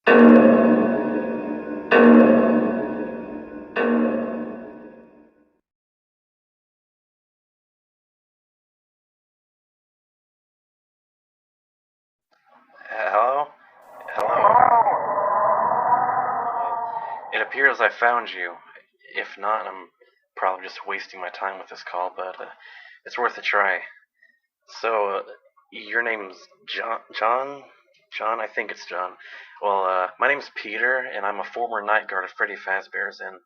Hello? Hello? It appears I found you. If not, I'm probably just wasting my time with this call, but it's worth a try. So, your name's John? John? John? I think it's John. Well, my name's Peter, and I'm a former night guard at Freddy Fazbear's, and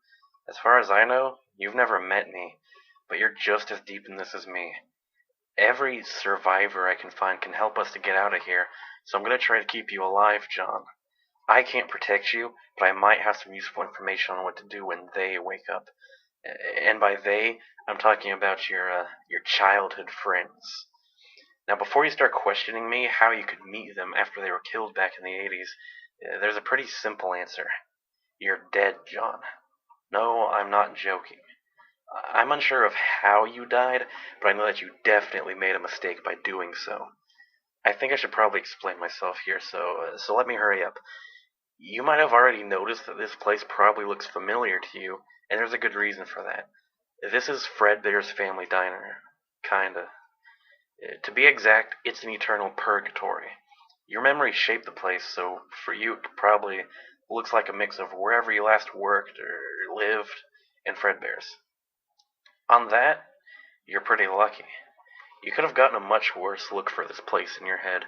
as far as I know, you've never met me, but you're just as deep in this as me. Every survivor I can find can help us to get out of here, so I'm gonna try to keep you alive, John. I can't protect you, but I might have some useful information on what to do when they wake up. And by they, I'm talking about your childhood friends. Now, before you start questioning me how you could meet them after they were killed back in the 80s, there's a pretty simple answer. You're dead, John. No, I'm not joking. I'm unsure of how you died, but I know that you definitely made a mistake by doing so. I think I should probably explain myself here, so let me hurry up. You might have already noticed that this place probably looks familiar to you, and there's a good reason for that. This is Fredbear's family diner. Kinda. To be exact, it's an eternal purgatory. Your memories shape the place, so for you it probably looks like a mix of wherever you last worked or lived and Fredbear's. On that, you're pretty lucky. You could have gotten a much worse look for this place in your head,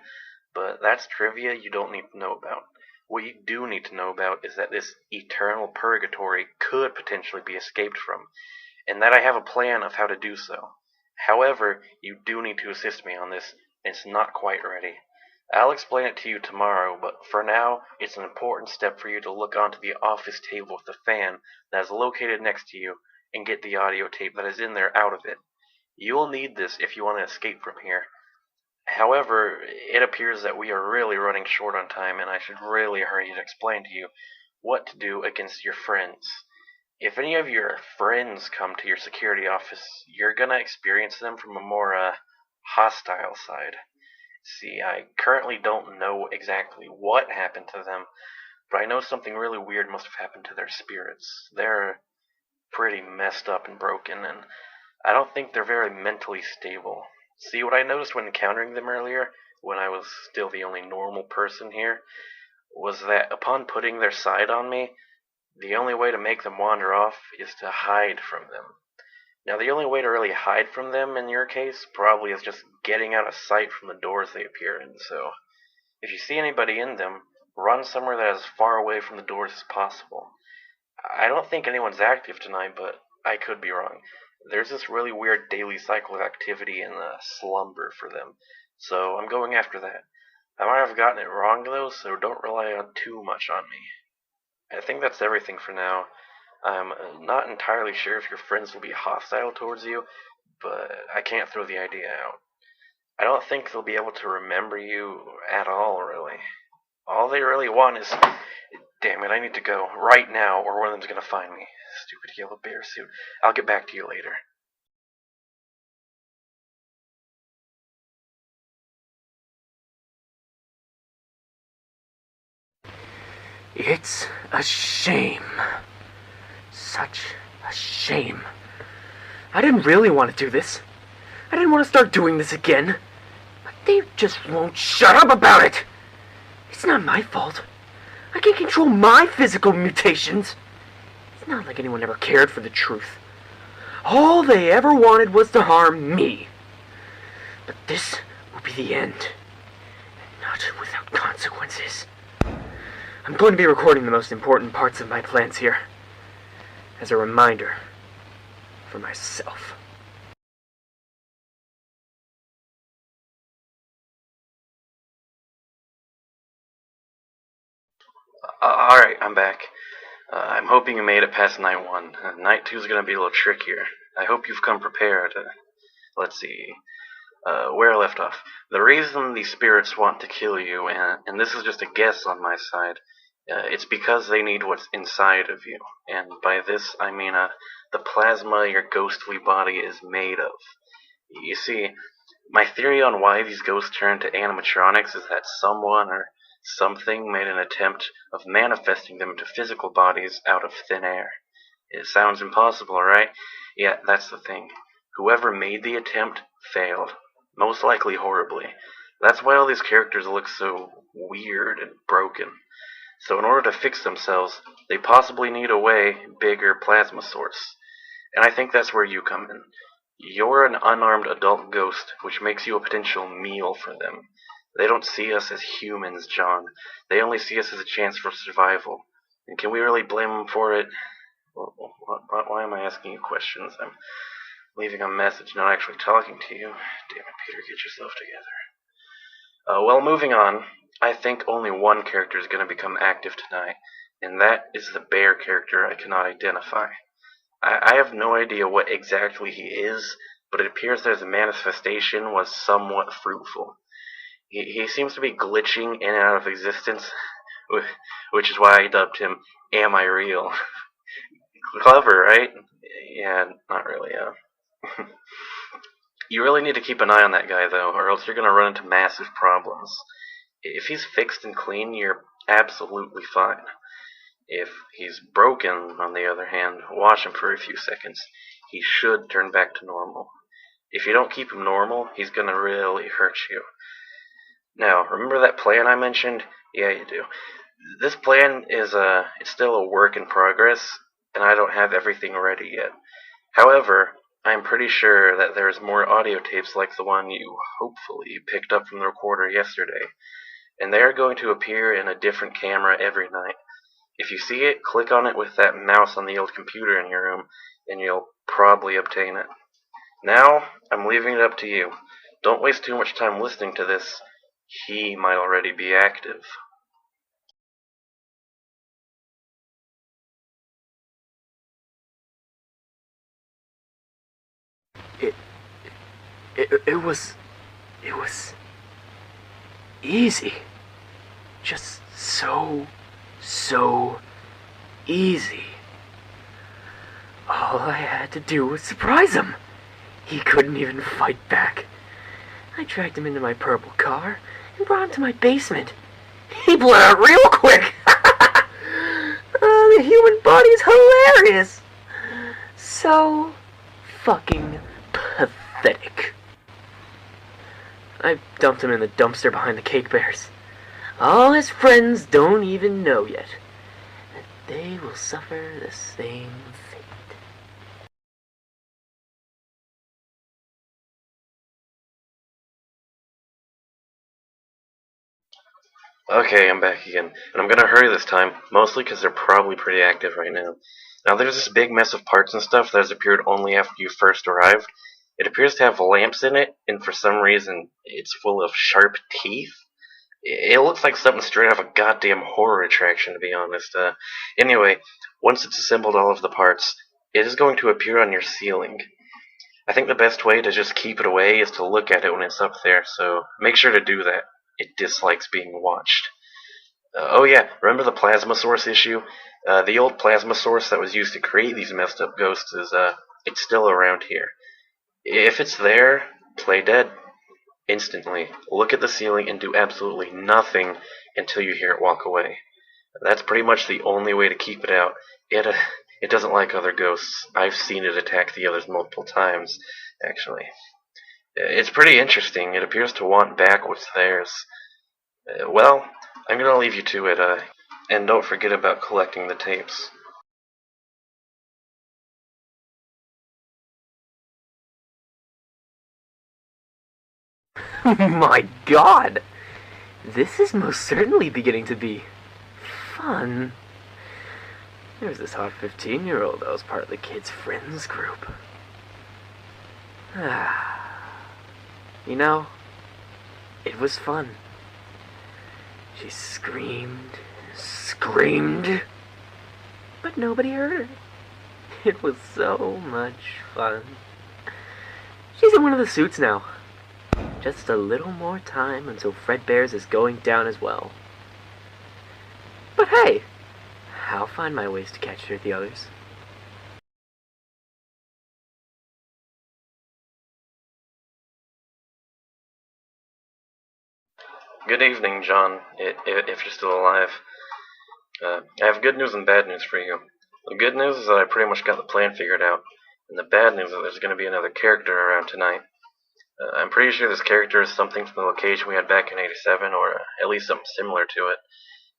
but that's trivia you don't need to know about. What you do need to know about is that this eternal purgatory could potentially be escaped from, and that I have a plan of how to do so. However, you do need to assist me on this, and it's not quite ready. I'll explain it to you tomorrow, but for now, it's an important step for you to look onto the office table with the fan that is located next to you and get the audio tape that is in there out of it. You will need this if you want to escape from here. However, it appears that we are really running short on time, and I should really hurry to explain to you what to do against your friends. If any of your friends come to your security office, you're gonna experience them from a more, hostile side. See, I currently don't know exactly what happened to them, but I know something really weird must have happened to their spirits. They're pretty messed up and broken, and I don't think they're very mentally stable. See, what I noticed when encountering them earlier, when I was still the only normal person here, was that upon putting their side on me, the only way to make them wander off is to hide from them. Now, the only way to really hide from them in your case probably is just getting out of sight from the doors they appear in, so if you see anybody in them, run somewhere that is as far away from the doors as possible. I don't think anyone's active tonight, but I could be wrong. There's this really weird daily cycle of activity and slumber for them, so I'm going after that. I might have gotten it wrong though, so don't rely on too much on me. I think that's everything for now. I'm not entirely sure if your friends will be hostile towards you, but I can't throw the idea out. I don't think they'll be able to remember you at all, really. All they really want is... Damn it, I need to go. Right now, or one of them's gonna find me. Stupid yellow bear suit. I'll get back to you later. It's a shame. Such a shame. I didn't really want to do this. I didn't want to start doing this again. But they just won't shut up about it. It's not my fault. I can't control my physical mutations. It's not like anyone ever cared for the truth. All they ever wanted was to harm me. But this will be the end. And not without consequences. I'm going to be recording the most important parts of my plans here. As a reminder for myself. Alright, I'm back. I'm hoping you made it past night 1. Night 2 is gonna be a little trickier. I hope you've come prepared. Let's see. Where I left off. The reason these spirits want to kill you, and this is just a guess on my side, it's because they need what's inside of you. And by this, I mean the plasma your ghostly body is made of. You see, my theory on why these ghosts turn to animatronics is that someone or Something made an attempt of manifesting them into physical bodies out of thin air. It sounds impossible, right? Yeah, that's the thing. Whoever made the attempt failed. Most likely horribly. That's why all these characters look so weird and broken. So in order to fix themselves, they possibly need a way bigger plasma source. And I think that's where you come in. You're an unarmed adult ghost, which makes you a potential meal for them. They don't see us as humans, John. They only see us as a chance for survival. And can we really blame them for it? Why am I asking you questions? I'm leaving a message, not actually talking to you. Damn it, Peter, get yourself together. Well, moving on. I think only one character is going to become active tonight, and that is the bear character I cannot identify. I have no idea what exactly he is, but it appears that his manifestation was somewhat fruitful. He seems to be glitching in and out of existence, which is why I dubbed him Am I Real? Clever, right? Yeah, not really, You really need to keep an eye on that guy, though, or else you're going to run into massive problems. If he's fixed and clean, you're absolutely fine. If he's broken, on the other hand, watch him for a few seconds. He should turn back to normal. If you don't keep him normal, he's going to really hurt you. Now, remember that plan I mentioned? Yeah, you do. This plan is it's still a work in progress, and I don't have everything ready yet. However, I'm pretty sure that there's more audio tapes like the one you hopefully picked up from the recorder yesterday, and they are going to appear in a different camera every night. If you see it, click on it with that mouse on the old computer in your room, and you'll probably obtain it. Now, I'm leaving it up to you. Don't waste too much time listening to this. He might already be active. It, it was easy. Just so easy. All I had to do was surprise him. He couldn't even fight back. I dragged him into my purple car and brought him to my basement. He bled out real quick. The human body's hilarious. So fucking pathetic. I dumped him in the dumpster behind the cake bears. All his friends don't even know yet that they will suffer the same fate. Okay, I'm back again, and I'm gonna hurry this time, mostly because they're probably pretty active right now. Now, there's this big mess of parts and stuff that has appeared only after you first arrived. It appears to have lamps in it, and for some reason, it's full of sharp teeth. It looks like something straight out of a goddamn horror attraction, to be honest. Anyway, once it's assembled all of the parts, it is going to appear on your ceiling. I think the best way to just keep it away is to look at it when it's up there, so make sure to do that. It dislikes being watched. Oh yeah, remember the plasma source issue? The old plasma source that was used to create these messed up ghosts it's still around here. If it's there, play dead. Instantly. Look at the ceiling and do absolutely nothing until you hear it walk away. That's pretty much the only way to keep it out. It doesn't like other ghosts. I've seen it attack the others multiple times, actually. It's pretty interesting. It appears to want back what's theirs. Well, I'm gonna leave you to it, and don't forget about collecting the tapes. My God! This is most certainly beginning to be fun. There's this hot 15-year-old that was part of the kids' friends group. You know, it was fun. She screamed, but nobody heard her. It was so much fun. She's in one of the suits now. Just a little more time until Fredbear's is going down as well. But hey, I'll find my ways to catch her at the others. Good evening, John, if you're still alive. I have good news and bad news for you. The good news is that I pretty much got the plan figured out, and the bad news is that there's going to be another character around tonight. I'm pretty sure this character is something from the location we had back in '87, or at least something similar to it.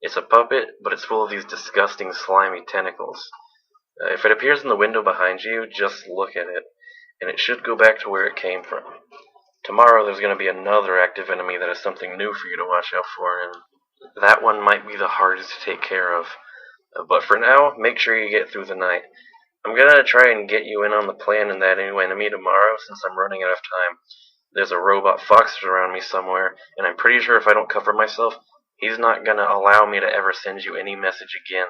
It's a puppet, but it's full of these disgusting, slimy tentacles. If it appears in the window behind you, just look at it, and it should go back to where it came from. Tomorrow there's going to be another active enemy that is something new for you to watch out for, and that one might be the hardest to take care of. But for now, make sure you get through the night. I'm going to try and get you in on the plan in that new enemy tomorrow since I'm running out of time. There's a robot fox around me somewhere, and I'm pretty sure if I don't cover myself, he's not going to allow me to ever send you any message again.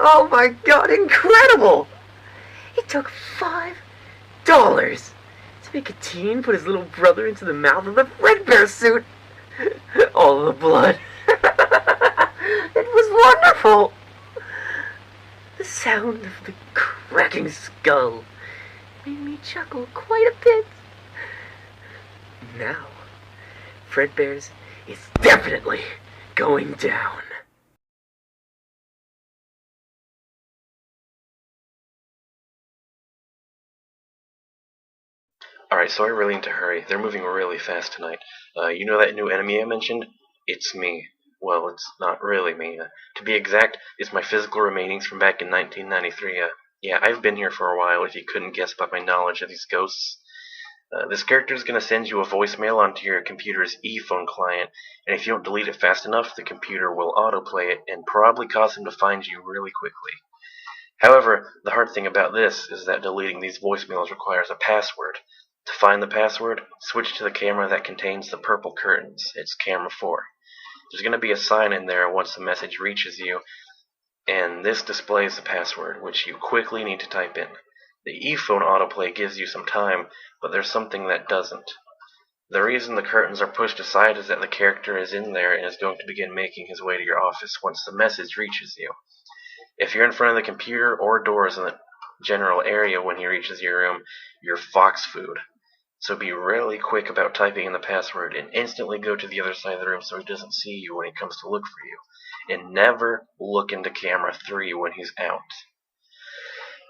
Oh my god, incredible! It took $5 to make a teen put his little brother into the mouth of the Fredbear suit. All the blood. It was wonderful. The sound of the cracking skull made me chuckle quite a bit. Now, Fredbear's is definitely going down. Alright, so I really need to hurry. They're moving really fast tonight. You know that new enemy I mentioned? It's me. Well, it's not really me. To be exact, it's my physical remainings from back in 1993. Yeah, I've been here for a while, if you couldn't guess by my knowledge of these ghosts. This character is going to send you a voicemail onto your computer's e-phone client, and if you don't delete it fast enough, the computer will autoplay it and probably cause him to find you really quickly. However, the hard thing about this is that deleting these voicemails requires a password. To find the password, switch to the camera that contains the purple curtains. It's camera 4. There's going to be a sign in there once the message reaches you, and this displays the password, which you quickly need to type in. The e-phone autoplay gives you some time, but there's something that doesn't. The reason the curtains are pushed aside is that the character is in there and is going to begin making his way to your office once the message reaches you. If you're in front of the computer or doors in the general area when he reaches your room, you're fox food. So be really quick about typing in the password and instantly go to the other side of the room so he doesn't see you when he comes to look for you. And never look into camera 3 when he's out.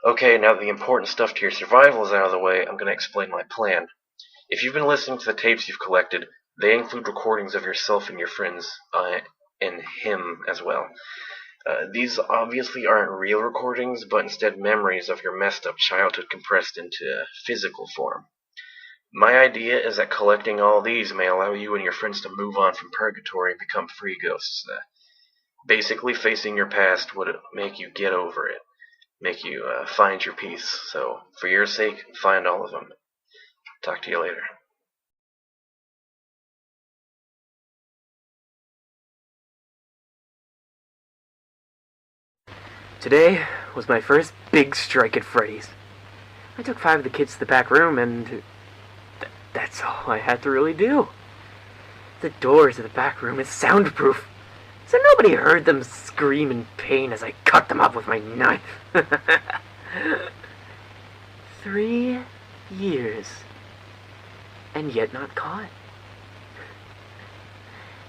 Okay, now that the important stuff to your survival is out of the way, I'm going to explain my plan. If you've been listening to the tapes you've collected, they include recordings of yourself and your friends, and him as well. These obviously aren't real recordings, but instead memories of your messed up childhood compressed into physical form. My idea is that collecting all these may allow you and your friends to move on from purgatory and become free ghosts. Basically, facing your past would make you get over it, make you find your peace. So, for your sake, find all of them. Talk to you later. Today was my first big strike at Freddy's. I took 5 of the kids to the back room, and that's all I had to really do. The doors to the back room is soundproof, so nobody heard them scream in pain as I cut them up with my knife. 3 years, and yet not caught.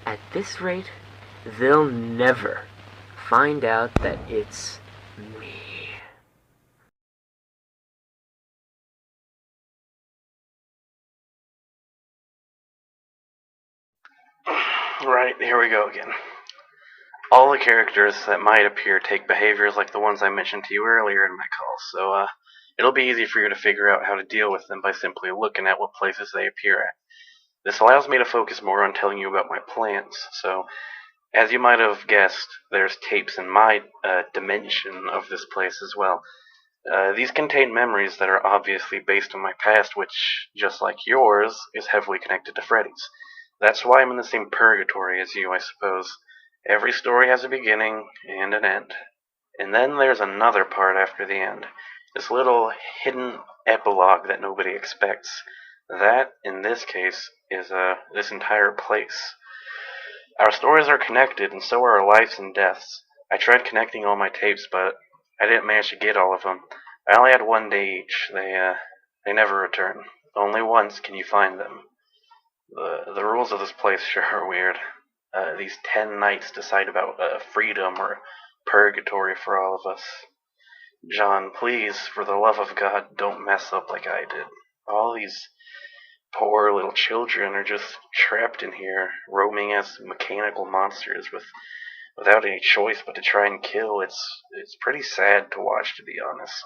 At this rate, they'll never find out that it's me. Right, here we go again. All the characters that might appear take behaviors like the ones I mentioned to you earlier in my call, so it'll be easy for you to figure out how to deal with them by simply looking at what places they appear at. This allows me to focus more on telling you about my plans, so as you might have guessed, there's tapes in my dimension of this place as well. These contain memories that are obviously based on my past, which, just like yours, is heavily connected to Freddy's. That's why I'm in the same purgatory as you, I suppose. Every story has a beginning and an end. And then there's another part after the end. This little hidden epilogue that nobody expects. That, in this case, is this entire place. Our stories are connected, and so are our lives and deaths. I tried connecting all my tapes, but I didn't manage to get all of them. I only had one day each. They never return. Only once can you find them. The rules of this place sure are weird. These 10 nights decide about freedom or purgatory for all of us. John, please, for the love of God, don't mess up like I did. All these poor little children are just trapped in here, roaming as mechanical monsters without any choice but to try and kill. It's pretty sad to watch, to be honest.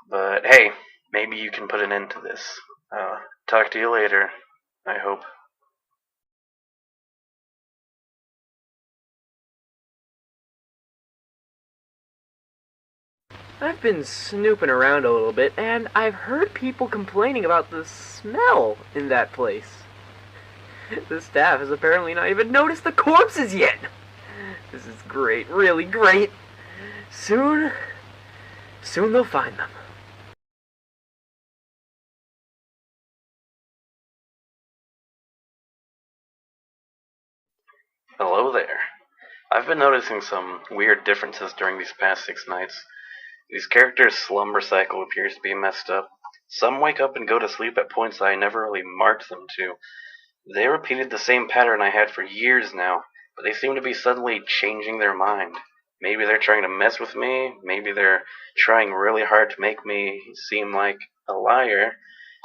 But hey, maybe you can put an end to this. Talk to you later, I hope. I've been snooping around a little bit, and I've heard people complaining about the smell in that place. The staff has apparently not even noticed the corpses yet. This is great, really great. Soon they'll find them. Hello there. I've been noticing some weird differences during these past 6 nights. These characters' slumber cycle appears to be messed up. Some wake up and go to sleep at points that I never really marked them to. They repeated the same pattern I had for years now, but they seem to be suddenly changing their mind. Maybe they're trying to mess with me, maybe they're trying really hard to make me seem like a liar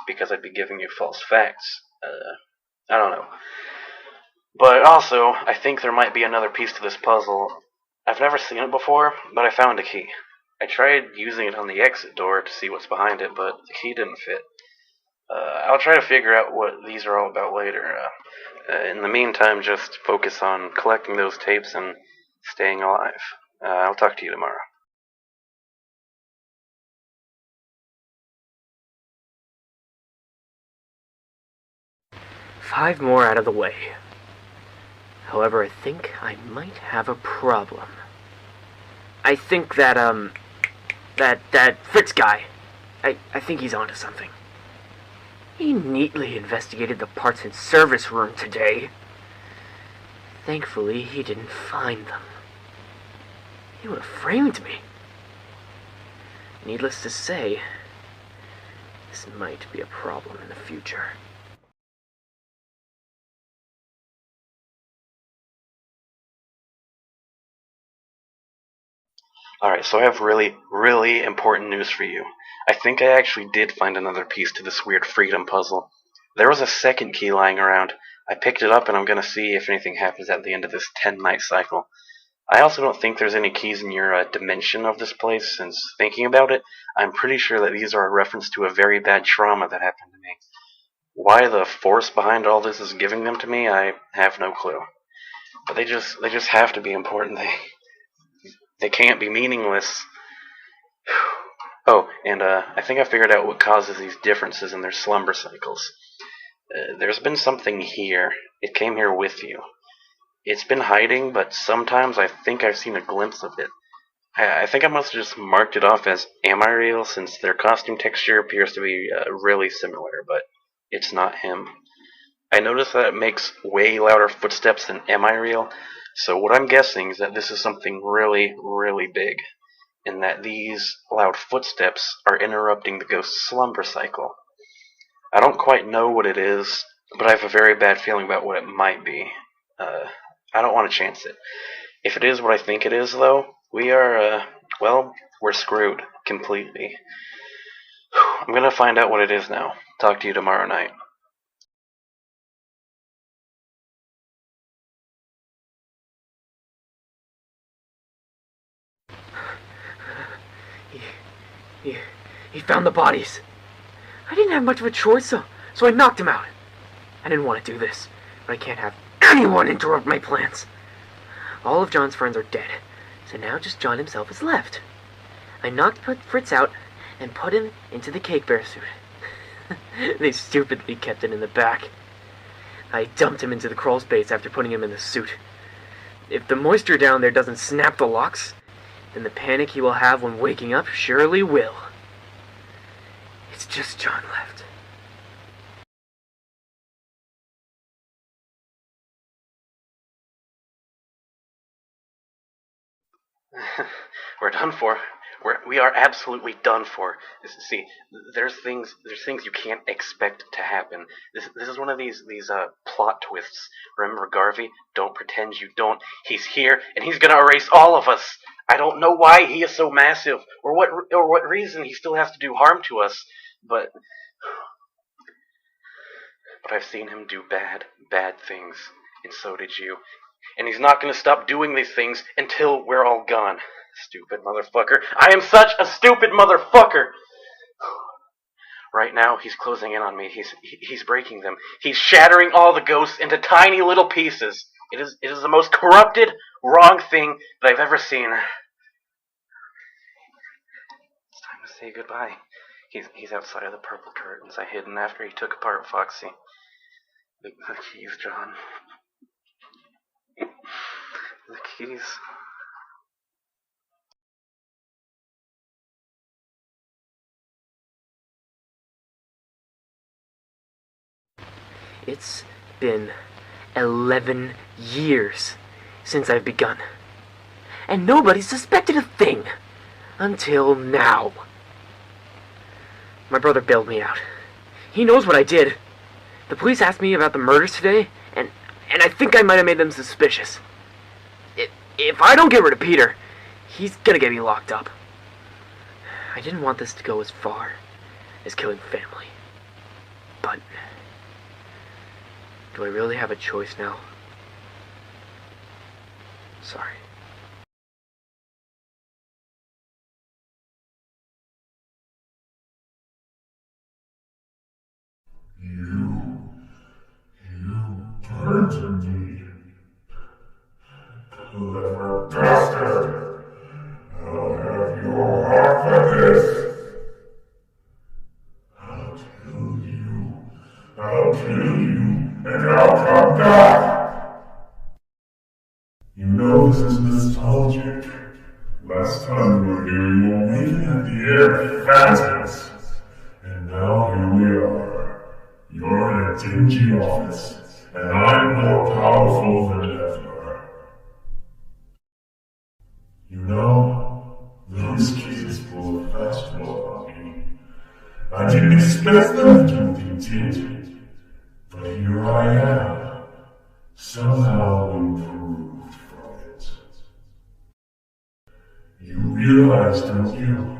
because I'd be giving you false facts. I don't know. But also, I think there might be another piece to this puzzle. I've never seen it before, but I found a key. I tried using it on the exit door to see what's behind it, but the key didn't fit. I'll try to figure out what these are all about later. In the meantime, just focus on collecting those tapes and staying alive. I'll talk to you tomorrow. 5 more out of the way. However, I think I might have a problem. I think that Fritz guy, I think he's onto something. He neatly investigated the parts and service room today. Thankfully, he didn't find them. He would have framed me. Needless to say, this might be a problem in the future. Alright, so I have really, really important news for you. I think I actually did find another piece to this weird freedom puzzle. There was a second key lying around. I picked it up and I'm gonna see if anything happens at the end of this 10-night cycle. I also don't think there's any keys in your dimension of this place, since thinking about it, I'm pretty sure that these are a reference to a very bad trauma that happened to me. Why the force behind all this is giving them to me, I have no clue. But they just have to be important. They can't be meaningless. Oh, and I think I figured out what causes these differences in their slumber cycles. There's been something here. It came here with you. It's been hiding, but sometimes I think I've seen a glimpse of it. I think I must have just marked it off as am I real, since their costume texture appears to be really similar, but it's not him. I noticed that it makes way louder footsteps than am I real, so what I'm guessing is that this is something really, really big, and that these loud footsteps are interrupting the ghost's slumber cycle. I don't quite know what it is, but I have a very bad feeling about what it might be. I don't want to chance it. If it is what I think it is, though, we are, well, we're screwed completely. I'm gonna find out what it is now. Talk to you tomorrow night. He found the bodies. I didn't have much of a choice, so I knocked him out. I didn't want to do this, but I can't have anyone interrupt my plans. All of John's friends are dead, so now just John himself is left. I knocked Fritz out and put him into the cake bear suit. They stupidly kept it in the back. I dumped him into the crawl space after putting him in the suit. If the moisture down there doesn't snap the locks, then the panic he will have when waking up surely will. It's just John left. We're done for. We are absolutely done for. See, there's things you can't expect to happen. This is one of these plot twists. Remember Garvey? Don't pretend you don't. He's here and he's gonna erase all of us. I don't know why he is so massive or what reason he still has to do harm to us, but I've seen him do bad things, and so did you. And he's not going to stop doing these things until we're all gone. Stupid motherfucker. I am such a stupid motherfucker! Right now, he's closing in on me. He's breaking them. He's shattering all the ghosts into tiny little pieces. It is the most corrupted, wrong thing that I've ever seen. It's time to say goodbye. He's outside of the purple curtains I hid in after he took apart Foxy. The keys, John. The keys. It's been 11 years since I've begun. And nobody suspected a thing until now. My brother bailed me out. He knows what I did. The police asked me about the murders today, and I think I might have made them suspicious. If I don't get rid of Peter, he's gonna get me locked up. I didn't want this to go as far as killing family. But do I really have a choice now? Sorry. You turned to me. Clever bastard! I'll have your heart for this! I'll kill you, and I'll come back! You know this is nostalgic. Last time you were here, you were waving at the air phantoms. And now here we are. You're in a dingy office, and I'm more powerful than ever. You know, those kids pulled a fast one on me. I didn't expect them to continue, but here I am, somehow improved from it. You realize, don't you?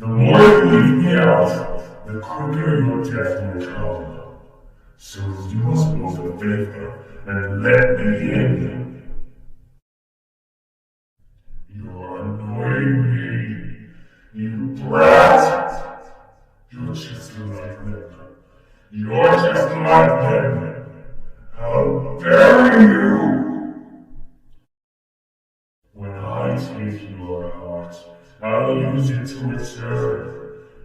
The more you leave me out, the quicker your death will come. So you must both a favor and let me in. You're annoying me, you brat! You're just like them. You're just like them. How dare you! When I take your heart, I'll use it to return.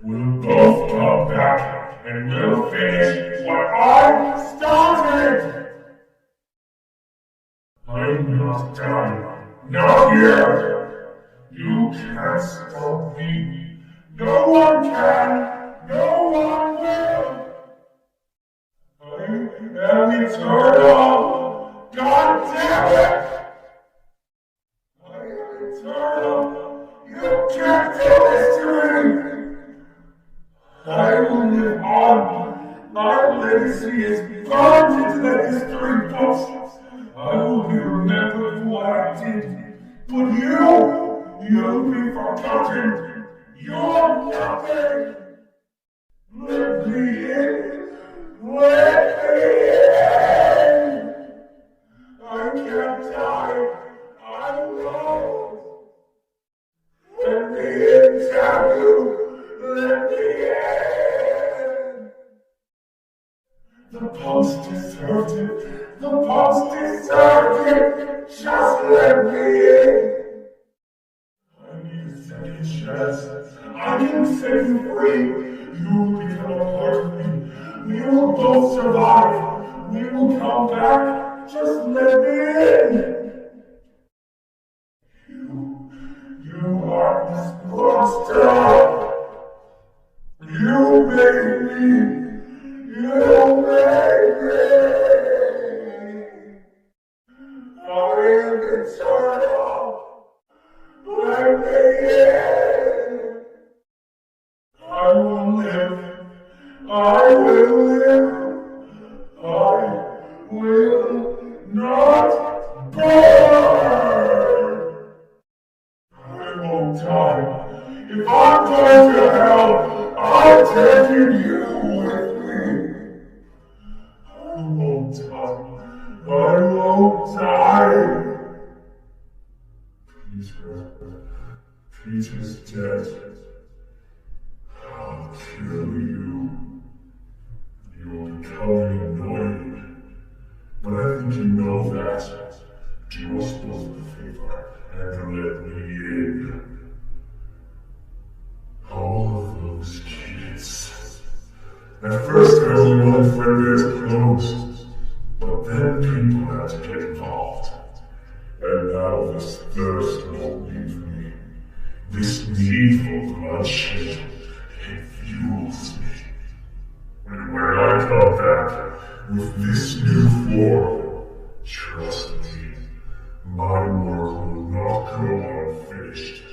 We'll both come back, and we'll finish what I started! I'm not done. Not yet! You can't stop me. No one can. No one will. I am eternal. God damn it! I am eternal. You can't do this to me. I will live on. My legacy is burned into the history books. I will be remembered for what I did. But you'll be forgotten. You're nothing. Let me in. Let me in. I can't die. I won't. Let me in, damn you. Let me in. The post deserved it. The post deserved it. Just let me in. I need a second chance. I need to set you free. You will become a part of me. We will both survive. We will come back. Just let me in. You are this monster. You made me. You made me. I am eternal. live. I will live. I will not burn. I won't die. If I'm going to hell, I'm taking you with me. I won't die. I won't die. Peter's dead. I'll kill you. You're becoming annoying. But I think you know that. Do us both a favor and let me in. All of those kids. At first I only wanted friends close, but then people had to get involved. And now this thirst won't leave me. This need for bloodshed, it fuels me. And when I come back with this new form, trust me, my work will not go unfinished.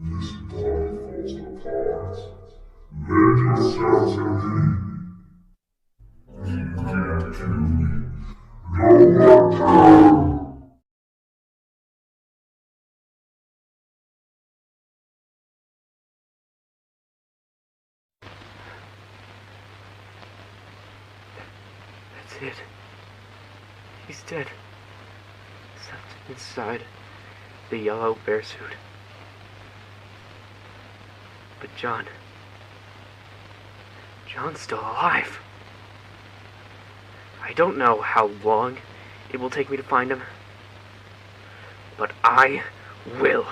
This body falls apart. Make yourself to me. You can't kill me. No one can. That's it. He's dead. Except inside the yellow bear suit. But John's still alive. I don't know how long it will take me to find him, but I will.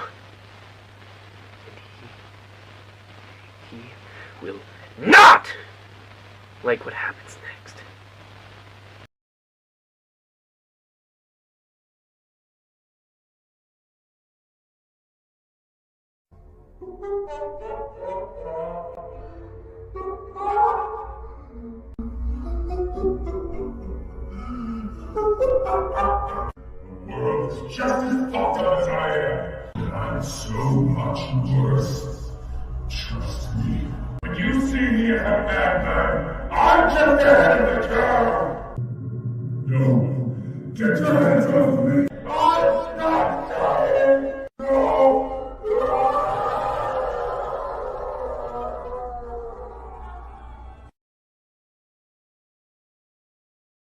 And he will not like what happens next. The world is just as fucked up as I am, and I'm so much worse. Trust me. When you see me as a madman, I'm just the head of the curve. No, get your hands off me.